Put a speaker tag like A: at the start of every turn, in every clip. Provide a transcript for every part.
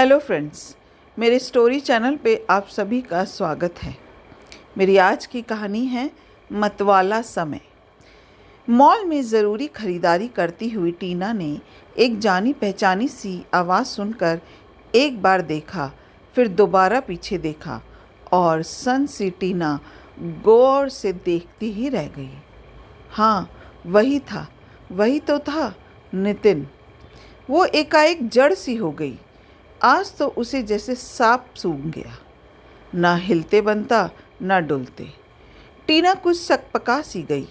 A: Hello friends, मेरे story channel पे आप सभी का स्वागत है। मेरी आज की कहानी है मतवाला समय। मॉल में ज़रूरी खरीदारी करती हुई टीना ने एक जानी पहचानी सी आवाज़ सुनकर एक बार देखा, फिर दोबारा पीछे देखा और सन सी टीना गौर से देखती ही रह गई। हाँ, वही तो था नितिन। वो एकाएक जड़ सी हो गई। आज तो उसे जैसे सांप सूंघ गया, ना हिलते बनता ना डुलते। टीना कुछ सकपका सी गई।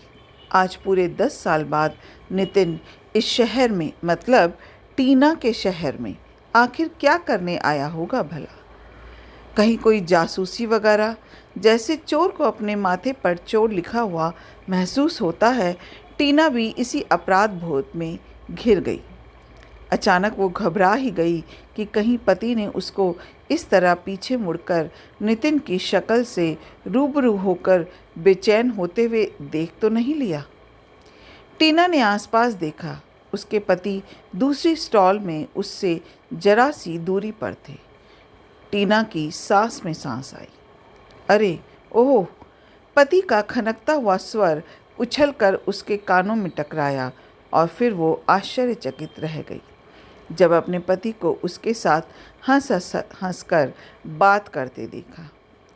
A: आज पूरे 10 साल बाद नितिन इस शहर में, मतलब टीना के शहर में, आखिर क्या करने आया होगा भला? कहीं कोई जासूसी वगैरह? जैसे चोर को अपने माथे पर चोर लिखा हुआ महसूस होता है, टीना भी इसी अपराध बोध में घिर गई। अचानक वो घबरा ही गई कि कहीं पति ने उसको इस तरह पीछे मुड़कर नितिन की शक्ल से रूबरू होकर बेचैन होते हुए देख तो नहीं लिया। टीना ने आसपास देखा। उसके पति दूसरी स्टॉल में उससे जरा सी दूरी पर थे। टीना की सांस में सांस आई। अरे ओह! पति का खनकता हुआ स्वर उछलकर उसके कानों में टकराया और फिर वो आश्चर्यचकित रह गई जब अपने पति को उसके साथ हंसकर बात करते देखा।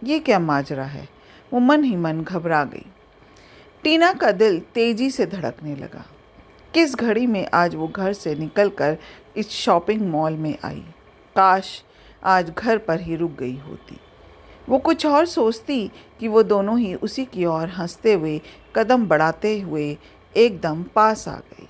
A: ये क्या माजरा है? वो मन ही मन घबरा गई। टीना का दिल तेजी से धड़कने लगा। किस घड़ी में आज वो घर से निकलकर इस शॉपिंग मॉल में आई। काश आज घर पर ही रुक गई होती। वो कुछ और सोचती कि वो दोनों ही उसी की ओर हंसते हुए कदम बढ़ाते हुए एकदम पास आ गए।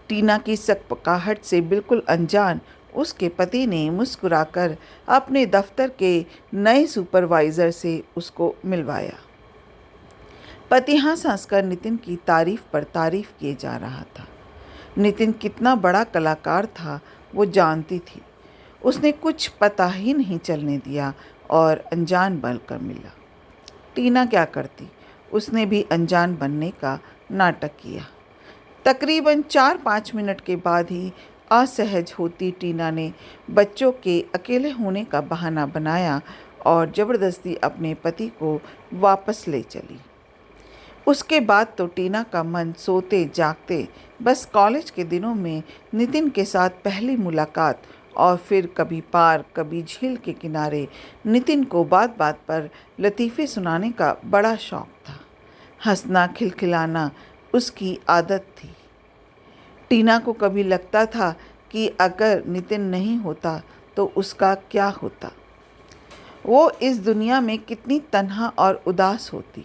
A: टीना की सकपकाहट से बिल्कुल अनजान उसके पति ने मुस्कुराकर अपने दफ्तर के नए सुपरवाइज़र से उसको मिलवाया। पति हंस कर नितिन की तारीफ पर तारीफ किए जा रहा था। नितिन कितना बड़ा कलाकार था वो जानती थी। उसने कुछ पता ही नहीं चलने दिया और अनजान बनकर मिला। टीना क्या करती? उसने भी अनजान बनने का नाटक किया। तकरीबन 4-5 मिनट के बाद ही असहज होती टीना ने बच्चों के अकेले होने का बहाना बनाया और ज़बरदस्ती अपने पति को वापस ले चली। उसके बाद तो टीना का मन सोते जागते बस कॉलेज के दिनों में नितिन के साथ पहली मुलाकात और फिर कभी पार्क, कभी झील के किनारे नितिन को बात बात पर लतीफ़े सुनाने का बड़ा शौक़ था। हंसना खिलखिलाना उसकी आदत थी। टीना को कभी लगता था कि अगर नितिन नहीं होता तो उसका क्या होता। वो इस दुनिया में कितनी तन्हा और उदास होती।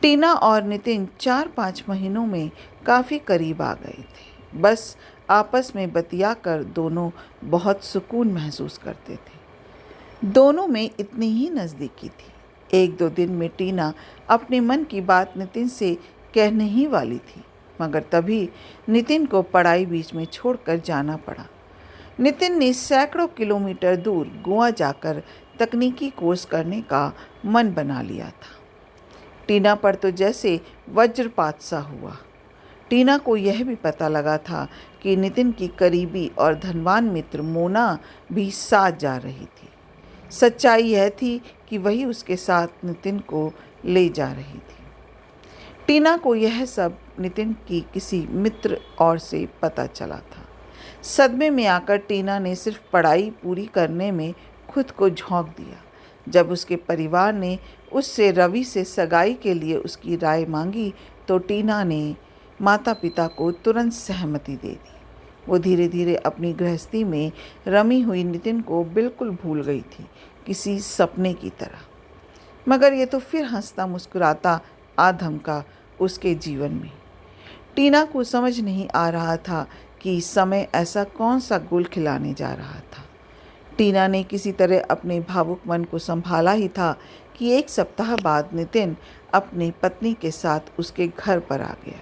A: टीना और नितिन 4-5 महीनों में काफ़ी करीब आ गए थे। बस आपस में बतियाकर दोनों बहुत सुकून महसूस करते थे। दोनों में इतनी ही नज़दीकी थी। 1-2 दिन में टीना अपने मन की बात नितिन से कहने ही वाली थी, मगर तभी नितिन को पढ़ाई बीच में छोड़कर जाना पड़ा। नितिन ने सैकड़ों किलोमीटर दूर गोवा जाकर तकनीकी कोर्स करने का मन बना लिया था। टीना पर तो जैसे वज्रपात सा हुआ। टीना को यह भी पता लगा था कि नितिन की करीबी और धनवान मित्र मोना भी साथ जा रही थी। सच्चाई यह थी कि वही उसके साथ नितिन को ले जा रही थी। टीना को यह सब नितिन की किसी मित्र और से पता चला था। सदमे में आकर टीना ने सिर्फ पढ़ाई पूरी करने में खुद को झोंक दिया। जब उसके परिवार ने उससे रवि से सगाई के लिए उसकी राय मांगी तो टीना ने माता पिता को तुरंत सहमति दे दी। वो धीरे धीरे अपनी गृहस्थी में रमी हुई नितिन को बिल्कुल भूल गई थी, किसी सपने की तरह। मगर ये तो फिर हंसता मुस्कुराता आधमका उसके जीवन में। टीना को समझ नहीं आ रहा था कि समय ऐसा कौन सा गुल खिलाने जा रहा था। टीना ने किसी तरह अपने भावुक मन को संभाला ही था कि 1 सप्ताह बाद नितिन अपनी पत्नी के साथ उसके घर पर आ गया।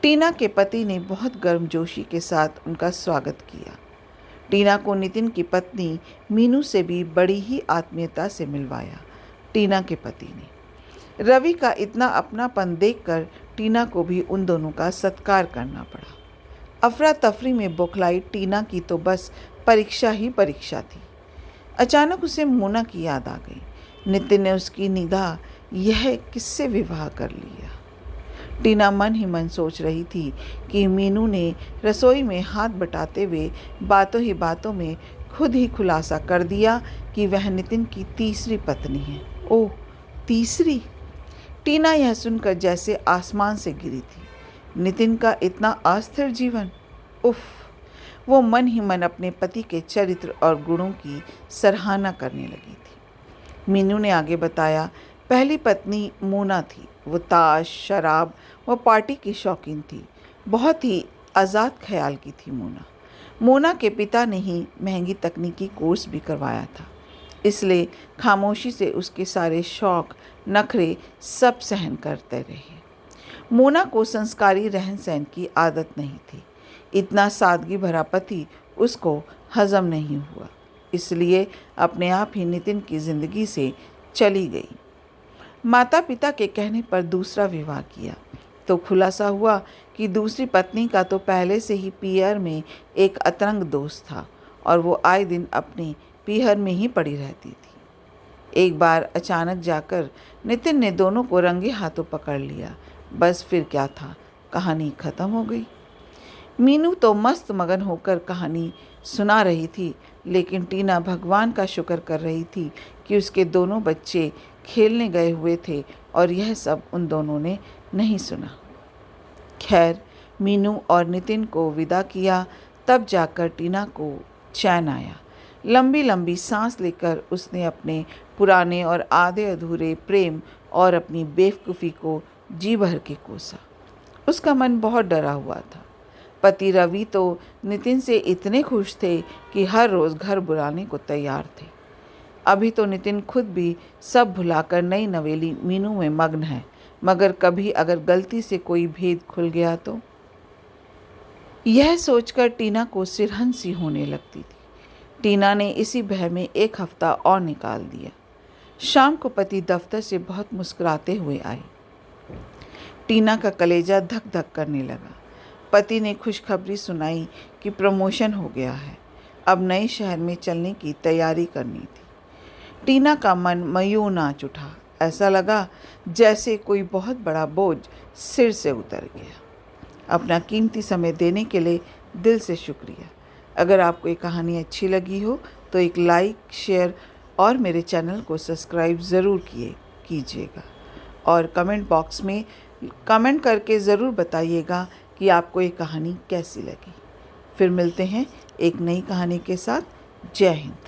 A: टीना के पति ने बहुत गर्मजोशी के साथ उनका स्वागत किया। टीना को नितिन की पत्नी मीनू से भी बड़ी ही आत्मीयता से मिलवाया। टीना के पति ने रवि का इतना अपनापन देखकर टीना को भी उन दोनों का सत्कार करना पड़ा। अफरा तफरी में बौखलाई टीना की तो बस परीक्षा ही परीक्षा थी। अचानक उसे मोना की याद आ गई। नितिन ने उसकी निगाह यह किससे विवाह कर लिया। टीना मन ही मन सोच रही थी कि मीनू ने रसोई में हाथ बटाते हुए बातों ही बातों में खुद ही खुलासा कर दिया कि वह नितिन की तीसरी पत्नी है। ओह, तीसरी! टीना यह सुनकर जैसे आसमान से गिरी थी। नितिन का इतना अस्थिर जीवन! उफ! वो मन ही मन अपने पति के चरित्र और गुणों की सराहना करने लगी थी। मीनू ने आगे बताया, पहली पत्नी मोना थी। वो ताश, शराब व पार्टी की शौकीन थी। बहुत ही आज़ाद ख्याल की थी मोना के पिता ने ही महंगी तकनीकी कोर्स भी करवाया था, इसलिए खामोशी से उसके सारे शौक नखरे सब सहन करते रहे। मोना को संस्कारी रहन सहन की आदत नहीं थी। इतना सादगी भरा पति उसको हजम नहीं हुआ, इसलिए अपने आप ही नितिन की जिंदगी से चली गई। माता पिता के कहने पर दूसरा विवाह किया तो खुलासा हुआ कि दूसरी पत्नी का तो पहले से ही पीहर में एक अतरंग दोस्त था और वो आए दिन अपने पीहर में ही पड़ी रहती थी। एक बार अचानक जाकर नितिन ने दोनों को रंगे हाथों पकड़ लिया। बस फिर क्या था, कहानी खत्म हो गई। मीनू तो मस्त मगन होकर कहानी सुना रही थी, लेकिन टीना भगवान का शुक्र कर रही थी कि उसके दोनों बच्चे खेलने गए हुए थे और यह सब उन दोनों ने नहीं सुना। खैर, मीनू और नितिन को विदा किया, तब जाकर टीना को चैन आया। लंबी लंबी सांस लेकर उसने अपने पुराने और आधे अधूरे प्रेम और अपनी बेवकूफ़ी को जी भर के कोसा। उसका मन बहुत डरा हुआ था। पति रवि तो नितिन से इतने खुश थे कि हर रोज़ घर बुलाने को तैयार थे। अभी तो नितिन खुद भी सब भुलाकर नई नवेली मीनू में मग्न है, मगर कभी अगर गलती से कोई भेद खुल गया तो? यह सोचकर टीना को सिरहन सी होने लगती थी। टीना ने इसी भय में एक हफ्ता और निकाल दिया। शाम को पति दफ्तर से बहुत मुस्कुराते हुए आए। टीना का कलेजा धक धक करने लगा। पति ने खुशखबरी सुनाई कि प्रमोशन हो गया है, अब नए शहर में चलने की तैयारी करनी थी। टीना का मन मयूं नाच उठा। ऐसा लगा जैसे कोई बहुत बड़ा बोझ सिर से उतर गया। अपना कीमती समय देने के लिए दिल से शुक्रिया। अगर आपको ये कहानी अच्छी लगी हो तो एक लाइक, शेयर और मेरे चैनल को सब्सक्राइब ज़रूर कीजिएगा और कमेंट बॉक्स में कमेंट करके ज़रूर बताइएगा कि आपको ये कहानी कैसी लगी। फिर मिलते हैं एक नई कहानी के साथ। जय हिंद।